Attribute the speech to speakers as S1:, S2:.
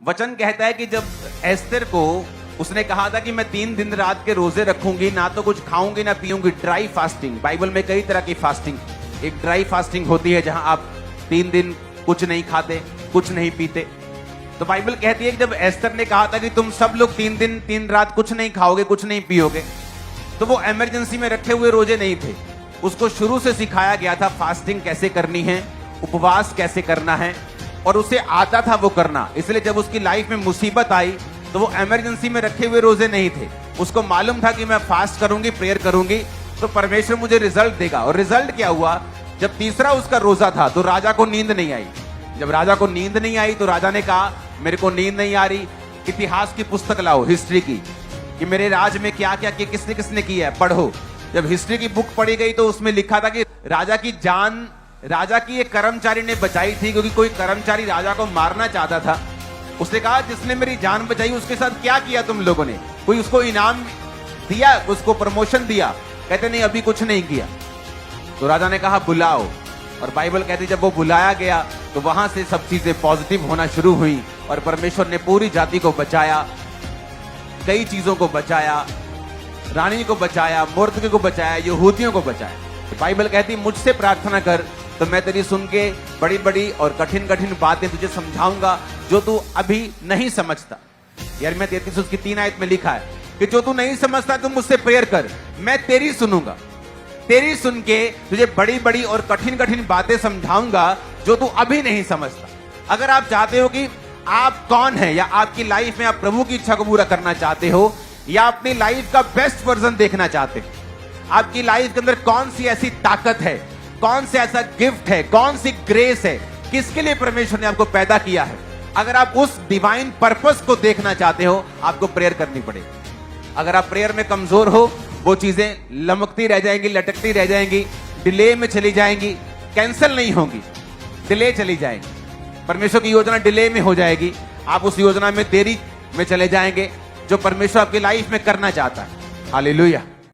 S1: वचन कहता है कि जब एस्तर को उसने कहा था कि मैं 3 दिन रात के रोजे रखूंगी, ना तो कुछ खाऊंगी ना पीऊंगी, ड्राई फास्टिंग। बाइबल में कई तरह की फास्टिंग, एक ड्राई फास्टिंग होती है जहां आप 3 दिन कुछ नहीं खाते, कुछ नहीं पीते। तो बाइबल कहती है कि जब एस्तर ने कहा था कि तुम सब लोग 3 दिन 3 रात कुछ नहीं खाओगे, कुछ नहीं पियोगे, तो वो इमरजेंसी में रखे हुए रोजे नहीं थे। उसको शुरू से सिखाया गया था फास्टिंग कैसे करनी है, उपवास कैसे करना है, और उसे आता था वो करना। इसलिए जब उसकी लाइफ में मुसीबत आई तो वो इमरजेंसी में रखे हुए रोजे नहीं थे। उसको मालूम था कि मैं फास्ट करूंगी, प्रेयर करूंगी तो परमेश्वर मुझे रिजल्ट देगा। और रिजल्ट क्या हुआ, जब तीसरा उसका रोजा था तो राजा को नींद नहीं आई। जब राजा को नींद नहीं आई तो राजा ने कहा मेरे को नींद नहीं आ रही, इतिहास की पुस्तक लाओ, हिस्ट्री की, कि मेरे राज में क्या क्या किया, किसने किसने किया है, पढ़ो। जब हिस्ट्री की बुक पढ़ी गई तो उसमें लिखा था कि राजा की जान राजा की एक कर्मचारी ने बचाई थी, क्योंकि कोई कर्मचारी राजा को मारना चाहता था। उसने कहा जिसने मेरी जान बचाई उसके साथ क्या किया तुम लोगों ने, कोई उसको इनाम दिया, उसको प्रमोशन दिया? कहते नहीं, अभी कुछ नहीं किया। तो राजा ने कहा बुलाओ, और बाइबल कहती जब वो बुलाया गया तो वहां से सब चीजें पॉजिटिव होना शुरू हुई और परमेश्वर ने पूरी जाति को बचाया, कई चीजों को बचाया, रानी को बचाया, मोर्दके को बचाया, यहूदियों को बचाया। बाइबल कहती मुझसे प्रार्थना कर तो मैं तेरी सुन के बड़ी बड़ी और कठिन कठिन बातें तुझे समझाऊंगा जो तू अभी नहीं समझता। यार मैं 33 उसकी 3 आयत में लिखा है कि जो तू नहीं समझता तुम मुझसे प्रेयर कर, मैं तेरी सुनूंगा, तेरी सुन के तुझे बड़ी बड़ी और कठिन कठिन बातें समझाऊंगा जो तू अभी नहीं समझता। अगर आप चाहते हो कि आप कौन है, या आपकी लाइफ में आप प्रभु की इच्छा को पूरा करना चाहते हो, या अपनी लाइफ का बेस्ट वर्जन देखना चाहते हो, आपकी लाइफ के अंदर कौन सी ऐसी ताकत है, कौन सा ऐसा गिफ्ट है, कौन सी ग्रेस है, किसके लिए परमेश्वर ने आपको पैदा किया है, अगर आप उस डिवाइन पर्पस को देखना चाहते हो, आपको प्रेयर करनी पड़ेगी। अगर आप प्रेयर में कमजोर हो, वो चीजें लमकती रह जाएंगी, लटकती रह जाएंगी, डिले में चली जाएंगी, कैंसिल नहीं होंगी, डिले चली जाएंगी। परमेश्वर की योजना डिले में हो जाएगी, आप उस योजना में देरी में चले जाएंगे जो परमेश्वर आपकी लाइफ में करना चाहता है। हालेलुया।